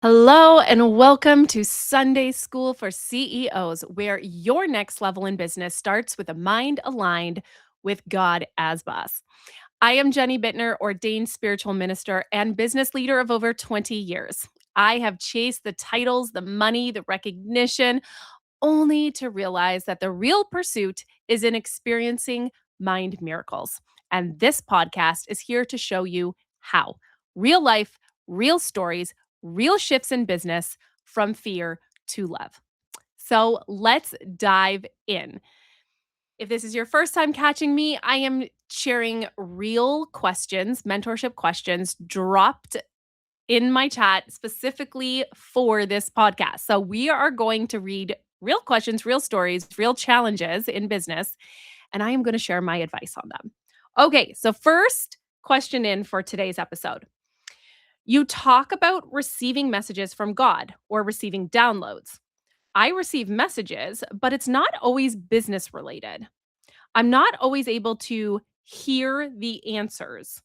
Hello, and welcome to Sunday School for CEOs, where your next level in business starts with a mind aligned with God as boss. I am Jenny Bittner, ordained spiritual minister and business leader of over 20 years. I have chased the titles, the money, the recognition, only to realize that the real pursuit is in experiencing mind miracles. And this podcast is here to show you how real life, real stories, real shifts in business from fear to love. So let's dive in. If this is your first time catching me, I am sharing real questions, mentorship questions dropped in my chat specifically for this podcast. So we are going to read real questions, real stories, real challenges in business, and I am going to share my advice on them. Okay, so first question in for today's episode. You talk about receiving messages from God or receiving downloads. I receive messages, but it's not always business related. I'm not always able to hear the answers.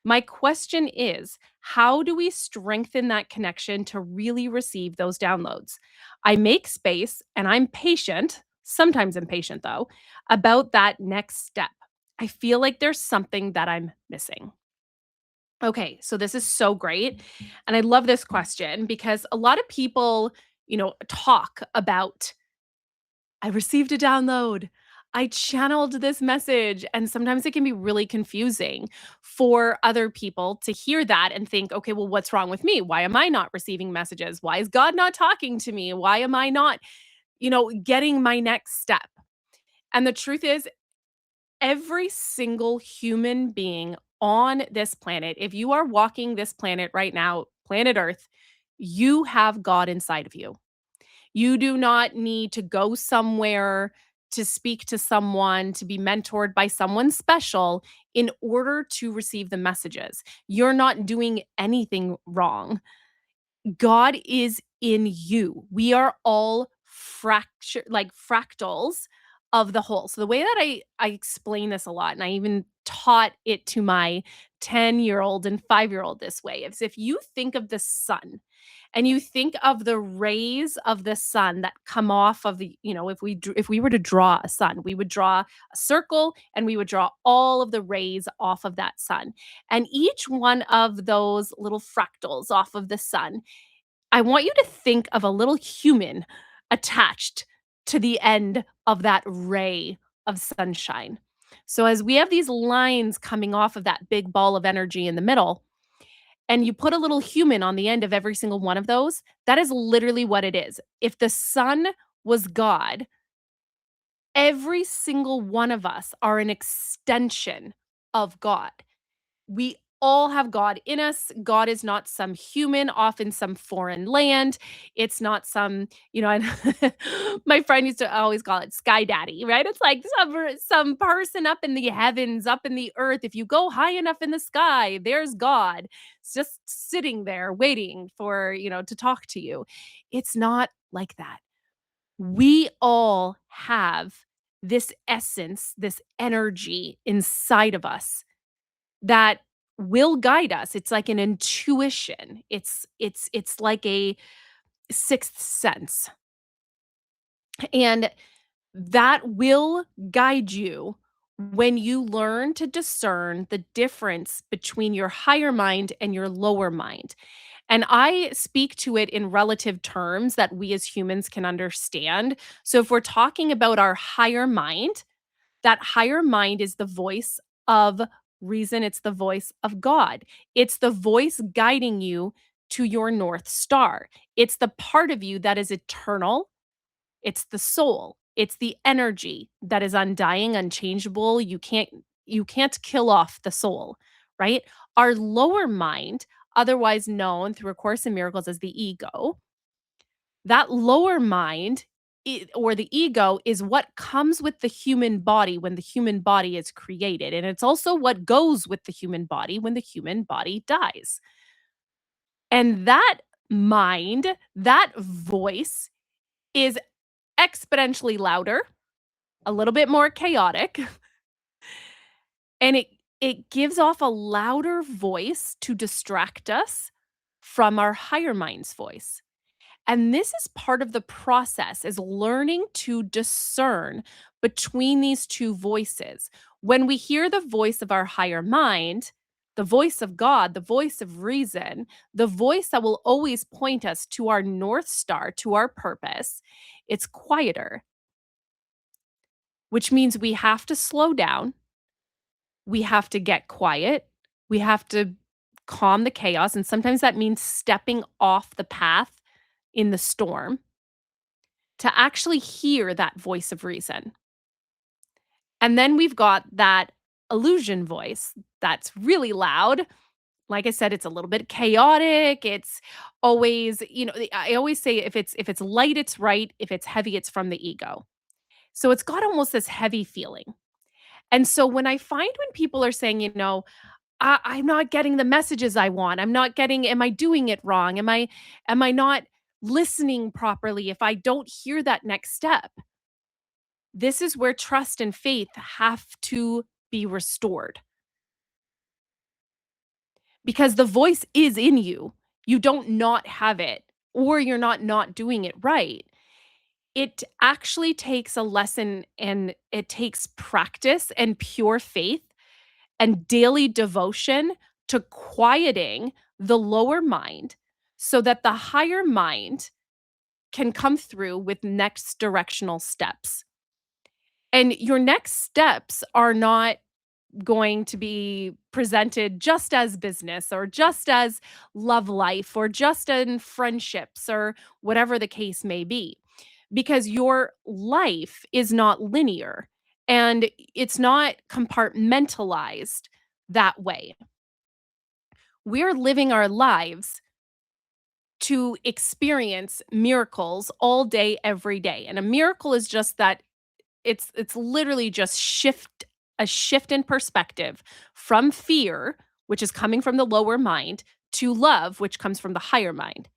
My question is, how do we strengthen that connection to really receive those downloads? I make space and I'm patient, sometimes impatient though, about that next step. I feel like there's something that I'm missing. Okay, so this is so great. And I love this question because a lot of people, talk about I received a download. I channeled this message. And sometimes it can be really confusing for other people to hear that and think, okay, well, what's wrong with me? Why am I not receiving messages? Why is God not talking to me? Why am I not, getting my next step? And the truth is, every single human being on this planet, if you are walking this planet right now, planet Earth, you have God inside of you. You do not need to go somewhere to speak to someone, to be mentored by someone special in order to receive the messages. You're not doing anything wrong. God is in you. We are all fractals of the whole. So the way that I explain this a lot, and I even taught it to my 10-year-old and 5-year-old this way, is if you think of the sun and you think of the rays of the sun that come off of if we were to draw a sun, we would draw a circle and we would draw all of the rays off of that sun. And each one of those little fractals off of the sun, I want you to think of a little human attached to the end of that ray of sunshine. So as we have these lines coming off of that big ball of energy in the middle, and you put a little human on the end of every single one of those, that is literally what it is. If the sun was God, every single one of us are an extension of God. We all have God in us. God is not some human off in some foreign land. It's not some, my friend used to always call it Sky Daddy, right? It's like some person up in the heavens, up in the earth. If you go high enough in the sky, there's God. It's just sitting there waiting for, to talk to you. It's not like that. We all have this essence, this energy inside of us that will guide us. It's like an intuition. It's like a sixth sense. And that will guide you when you learn to discern the difference between your higher mind and your lower mind. And I speak to it in relative terms that we as humans can understand. So if we're talking about our higher mind, that higher mind is the voice of reason, it's the voice of God. It's the voice guiding you to your North Star. It's the part of you that is eternal. It's the soul. It's the energy that is undying, unchangeable. You can't kill off the soul, right? Our lower mind, otherwise known through A Course in Miracles as the ego, that lower mind or the ego is what comes with the human body when the human body is created. And it's also what goes with the human body when the human body dies. And that mind, that voice is exponentially louder, a little bit more chaotic, and it gives off a louder voice to distract us from our higher mind's voice. And this is part of the process is learning to discern between these two voices. When we hear the voice of our higher mind, the voice of God, the voice of reason, the voice that will always point us to our North Star, to our purpose, it's quieter, which means we have to slow down. We have to get quiet. We have to calm the chaos. And sometimes that means stepping off the path in the storm to actually hear that voice of reason. And then we've got that illusion voice that's really loud. Like I said, it's a little bit chaotic. It's always, I always say if it's light, it's right. If it's heavy, it's from the ego. So it's got almost this heavy feeling. And so when I find when people are saying, I'm not getting the messages I want. I'm not getting, am I doing it wrong? Am I not listening properly if I don't hear that next step? This is where trust and faith have to be restored because the voice is in you. You don't not have it or you're not doing it right. It actually takes a lesson and it takes practice and pure faith and daily devotion to quieting the lower mind so that the higher mind can come through with next directional steps. And your next steps are not going to be presented just as business or just as love life or just in friendships or whatever the case may be. Because your life is not linear and it's not compartmentalized that way. We're living our lives to experience miracles all day, every day. And a miracle is just that it's literally just a shift in perspective from fear, which is coming from the lower mind, to love, which comes from the higher mind.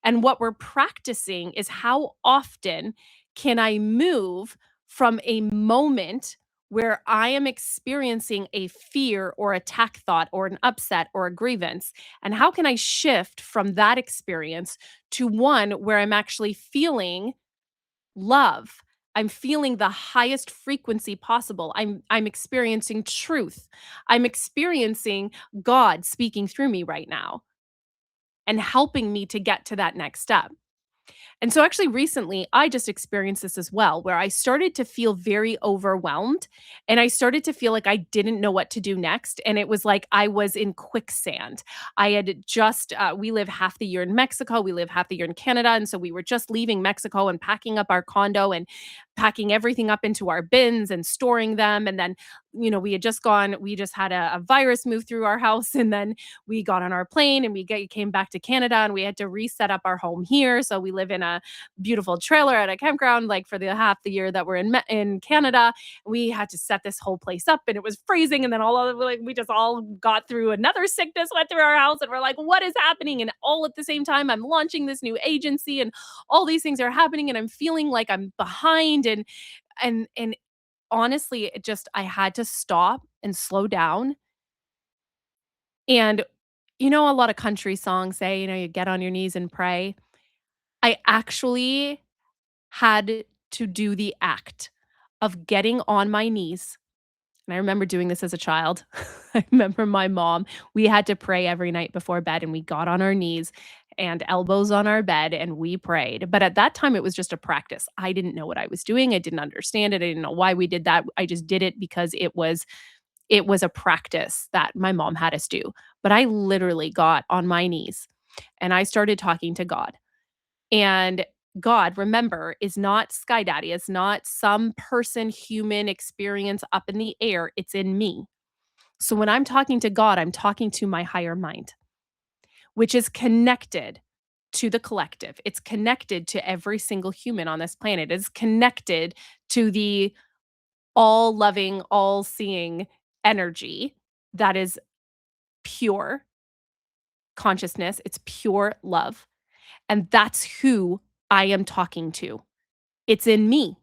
And what we're practicing is how often can I move from a moment where I am experiencing a fear or attack thought or an upset or a grievance? And how can I shift from that experience to one where I'm actually feeling love? I'm feeling the highest frequency possible. I'm experiencing truth. I'm experiencing God speaking through me right now and helping me to get to that next step. And so actually recently, I just experienced this as well, where I started to feel very overwhelmed and I started to feel like I didn't know what to do next. And it was like I was in quicksand. I had just, we live half the year in Mexico, we live half the year in Canada. And so we were just leaving Mexico and packing up our condo and packing everything up into our bins and storing them. And then, we just had a virus move through our house. And then we got on our plane and came back to Canada and we had to reset up our home here. So we live in a beautiful trailer at a campground, like for the half the year that we're in Canada. We had to set this whole place up and it was freezing. And then we just all got through another sickness went through our house and we're like, what is happening? And all at the same time, I'm launching this new agency and all these things are happening and I'm feeling like I'm behind and honestly, I had to stop and slow down. And a lot of country songs say, you get on your knees and pray. I actually had to do the act of getting on my knees. And I remember doing this as a child. I remember my mom, we had to pray every night before bed and we got on our knees and elbows on our bed and we prayed. But at that time it was just a practice. I didn't know what I was doing. I didn't understand it. I didn't know why we did that. I just did it because it was a practice that my mom had us do. But I literally got on my knees and I started talking to God. And God, remember, is not Sky Daddy. It's not some person, human experience up in the air. It's in me. So when I'm talking to God, I'm talking to my higher mind, which is connected to the collective. It's connected to every single human on this planet. It's connected to the all loving, all seeing energy that is pure consciousness. It's pure love. And that's who I am talking to. It's in me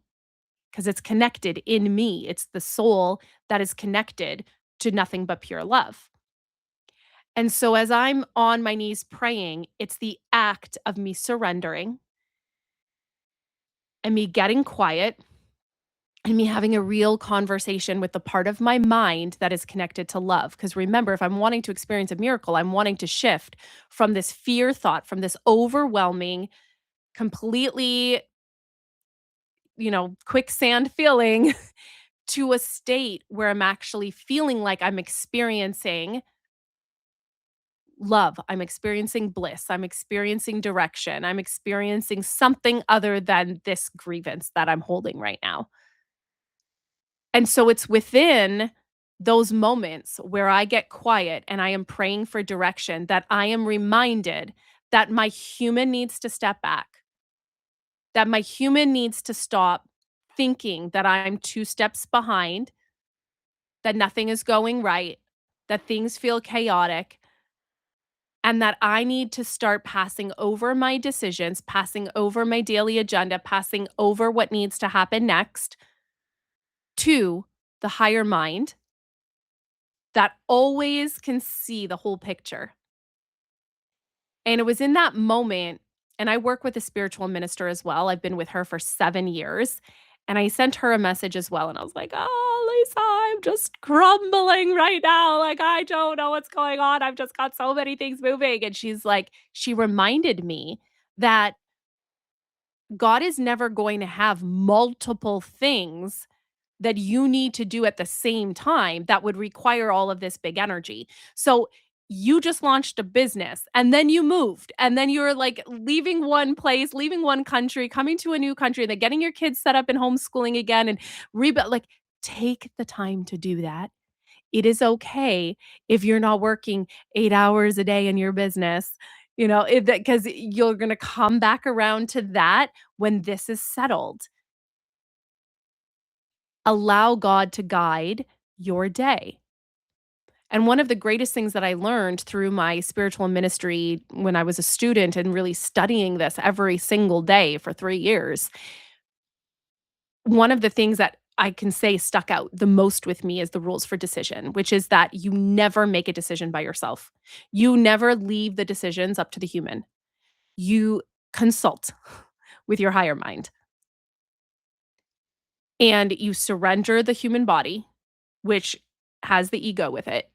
because it's connected in me. It's the soul that is connected to nothing but pure love. And so as I'm on my knees praying, it's the act of me surrendering and me getting quiet and me having a real conversation with the part of my mind that is connected to love. Because remember, if I'm wanting to experience a miracle, I'm wanting to shift from this fear thought, from this overwhelming, completely, quicksand feeling to a state where I'm actually feeling like I'm experiencing love. I'm experiencing bliss. I'm experiencing direction. I'm experiencing something other than this grievance that I'm holding right now. And so it's within those moments where I get quiet and I am praying for direction that I am reminded that my human needs to step back, that my human needs to stop thinking that I'm 2 steps behind, that nothing is going right, that things feel chaotic, and that I need to start passing over my decisions, passing over my daily agenda, passing over what needs to happen next to the higher mind that always can see the whole picture. And it was in that moment, and I work with a spiritual minister as well. I've been with her for 7 years, and I sent her a message as well, and I was like, "Oh, Lisa, I'm just crumbling right now. Like, I don't know what's going on. I've just got so many things moving." And she reminded me that God is never going to have multiple things that you need to do at the same time that would require all of this big energy. So you just launched a business and then you moved and then you're like leaving one place, leaving one country, coming to a new country, and then getting your kids set up in homeschooling again and rebuild. Like, take the time to do that. It is okay if you're not working 8 hours a day in your business, because you're going to come back around to that when this is settled. Allow God to guide your day. And one of the greatest things that I learned through my spiritual ministry when I was a student and really studying this every single day for 3 years, one of the things that I can say stuck out the most with me is the rules for decision, which is that you never make a decision by yourself. You never leave the decisions up to the human. You consult with your higher mind and you surrender the human body, which has the ego with it,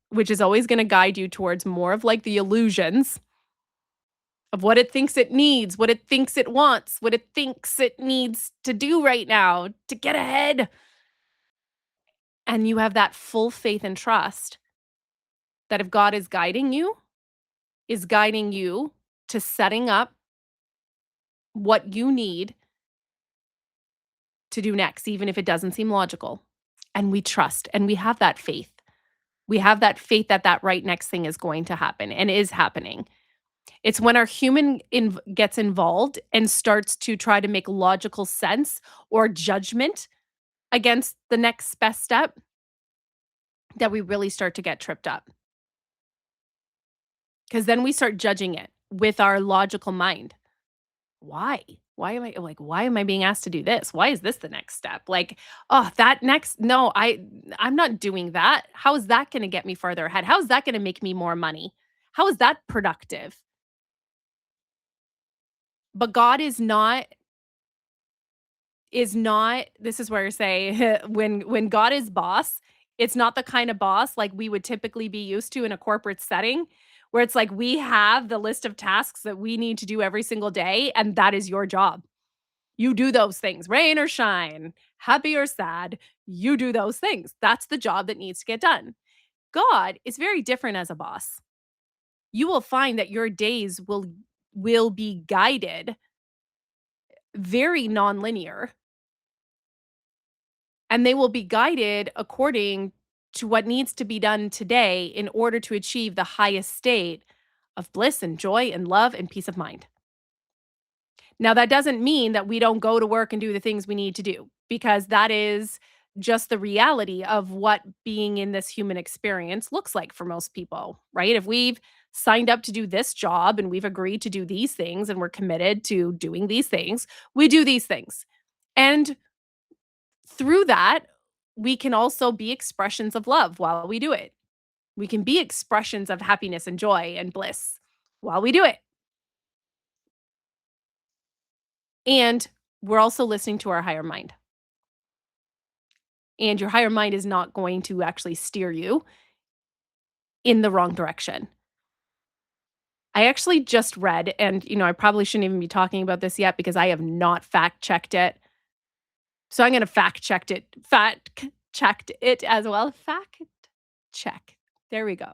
which is always gonna guide you towards more of, like, the illusions of what it thinks it needs, what it thinks it wants, what it thinks it needs to do right now to get ahead, and you have that full faith and trust that if God is guiding you to setting up what you need to do next, even if it doesn't seem logical, and we trust, and we have that faith. We have that faith that that right next thing is going to happen and is happening. It's when our human gets involved and starts to try to make logical sense or judgment against the next best step that we really start to get tripped up. Because then we start judging it with our logical mind. Why? Why am I being asked to do this? Why is this the next step? Like, oh, that next no, I'm not doing that. How is that going to get me further ahead? How is that going to make me more money? How is that productive? But God is not this is where I say when God is boss, it's not the kind of boss like we would typically be used to in a corporate setting, where it's like we have the list of tasks that we need to do every single day, and that is your job. You do those things, rain or shine, happy or sad, you do those things. That's the job that needs to get done. God is very different as a boss. You will find that your days will be guided very nonlinear, and they will be guided according to what needs to be done today in order to achieve the highest state of bliss and joy and love and peace of mind. Now, that doesn't mean that we don't go to work and do the things we need to do, because that is just the reality of what being in this human experience looks like for most people, right? If we've signed up to do this job and we've agreed to do these things and we're committed to doing these things, we do these things. And through that, we can also be expressions of love while we do it. We can be expressions of happiness and joy and bliss while we do it. And we're also listening to our higher mind. And your higher mind is not going to actually steer you in the wrong direction. I actually just read, and I probably shouldn't even be talking about this yet because I have not fact checked it. So I'm going to fact checked it as well. Fact check. There we go.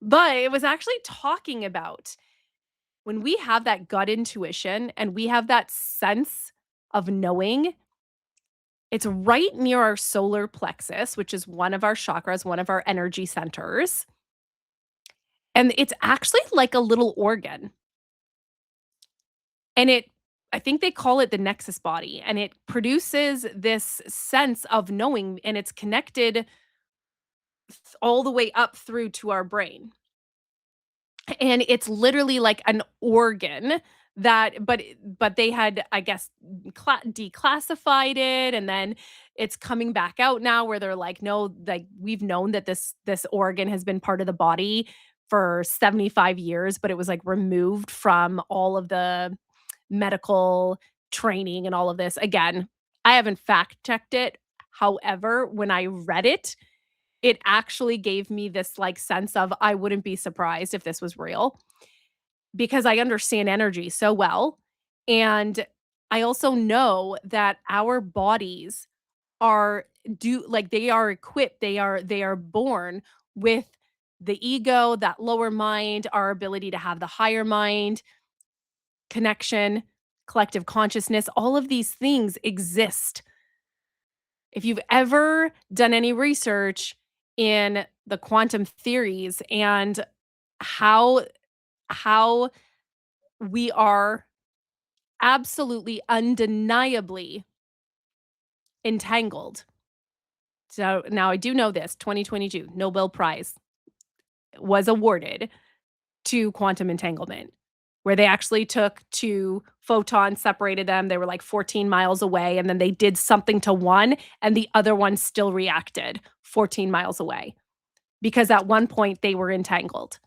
But it was actually talking about when we have that gut intuition and we have that sense of knowing, it's right near our solar plexus, which is one of our chakras, one of our energy centers. And it's actually like a little organ. And I think they call it the nexus body, and it produces this sense of knowing, and it's connected all the way up through to our brain. And it's literally like an organ that but they had, I guess, declassified it, and then it's coming back out now where they're like, "No, like, we've known that this organ has been part of the body for 75 years, but it was, like, removed from all of the medical training and all of this." Again, I haven't fact checked it. However, when I read it, it actually gave me this, like, sense of I wouldn't be surprised if this was real because I understand energy so well, and I also know that our bodies are they are equipped, they are born with the ego, that lower mind, our ability to have the higher mind, connection, collective consciousness, all of these things exist. If you've ever done any research in the quantum theories and how how we are absolutely undeniably entangled. So now I do know this, 2022 Nobel Prize was awarded to quantum entanglement, where they actually took 2 photons, separated them, they were, like, 14 miles away, and then they did something to one, and the other one still reacted 14 miles away, because at one point they were entangled.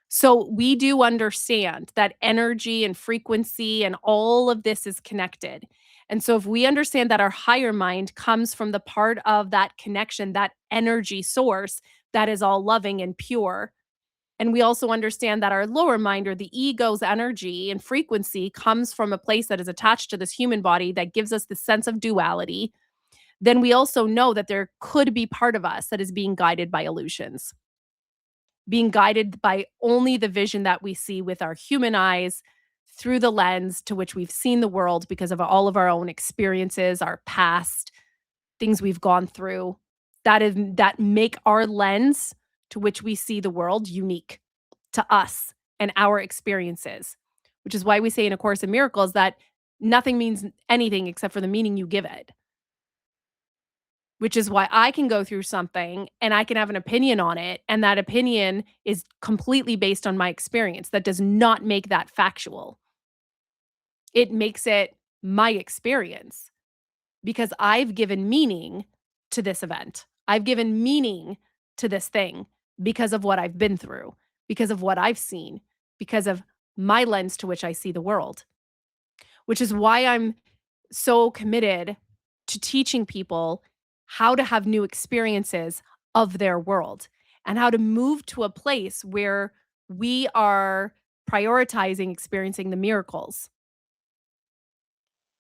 So, we do understand that energy and frequency and all of this is connected, and so if we understand that our higher mind comes from the part of that connection, that energy source that is all loving and pure, and we also understand that our lower mind or the ego's energy and frequency comes from a place that is attached to this human body that gives us the sense of duality, then we also know that there could be part of us that is being guided by illusions, being guided by only the vision that we see with our human eyes through the lens to which we've seen the world because of all of our own experiences, our past, things we've gone through that make our lens to which we see the world unique to us and our experiences, which is why we say in A Course in Miracles that nothing means anything except for the meaning you give it, which is why I can go through something and I can have an opinion on it, and that opinion is completely based on my experience. That does not make that factual. It makes it my experience because I've given meaning to this event. I've given meaning to this thing because of what I've been through, because of what I've seen, because of my lens to which I see the world, which is why I'm so committed to teaching people how to have new experiences of their world and how to move to a place where we are prioritizing experiencing the miracles,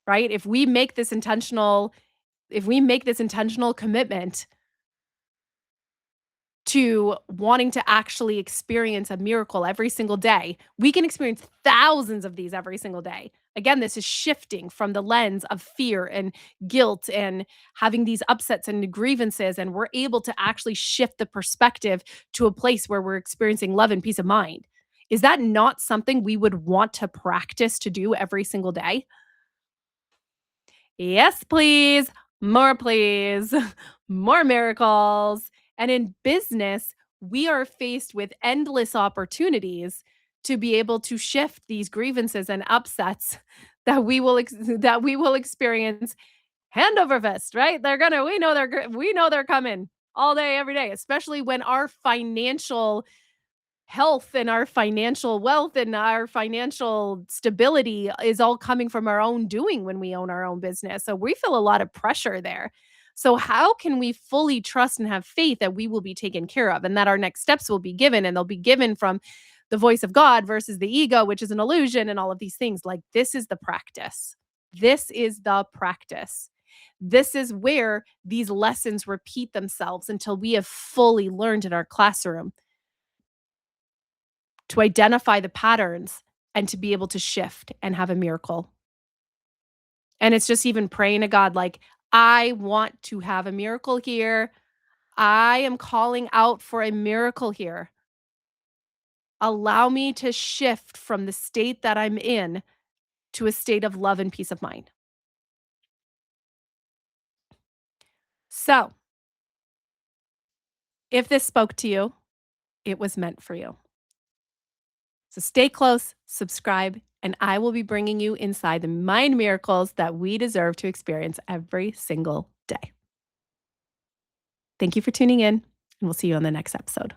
right? If we make this intentional commitment to wanting to actually experience a miracle every single day, we can experience thousands of these every single day. Again, this is shifting from the lens of fear and guilt and having these upsets and grievances. And we're able to actually shift the perspective to a place where we're experiencing love and peace of mind. Is that not something we would want to practice to do every single day? Yes, please, more miracles. And in business, we are faced with endless opportunities to be able to shift these grievances and upsets that we will experience hand over fist, right? They're gonna we know they're coming all day, every day, especially when our financial health and our financial wealth and our financial stability is all coming from our own doing when we own our own business. So we feel a lot of pressure there. So, how can we fully trust and have faith that we will be taken care of and that our next steps will be given and they'll be given from the voice of God versus the ego, which is an illusion, and all of these things? Like, this is the practice. This is the practice. This is where these lessons repeat themselves until we have fully learned in our classroom to identify the patterns and to be able to shift and have a miracle. And it's just even praying to God, like, I want to have a miracle here. I am calling out for a miracle here. Allow me to shift from the state that I'm in to a state of love and peace of mind. So, if this spoke to you, it was meant for you. So stay close, subscribe, and I will be bringing you inside the mind miracles that we deserve to experience every single day. Thank you for tuning in, and we'll see you on the next episode.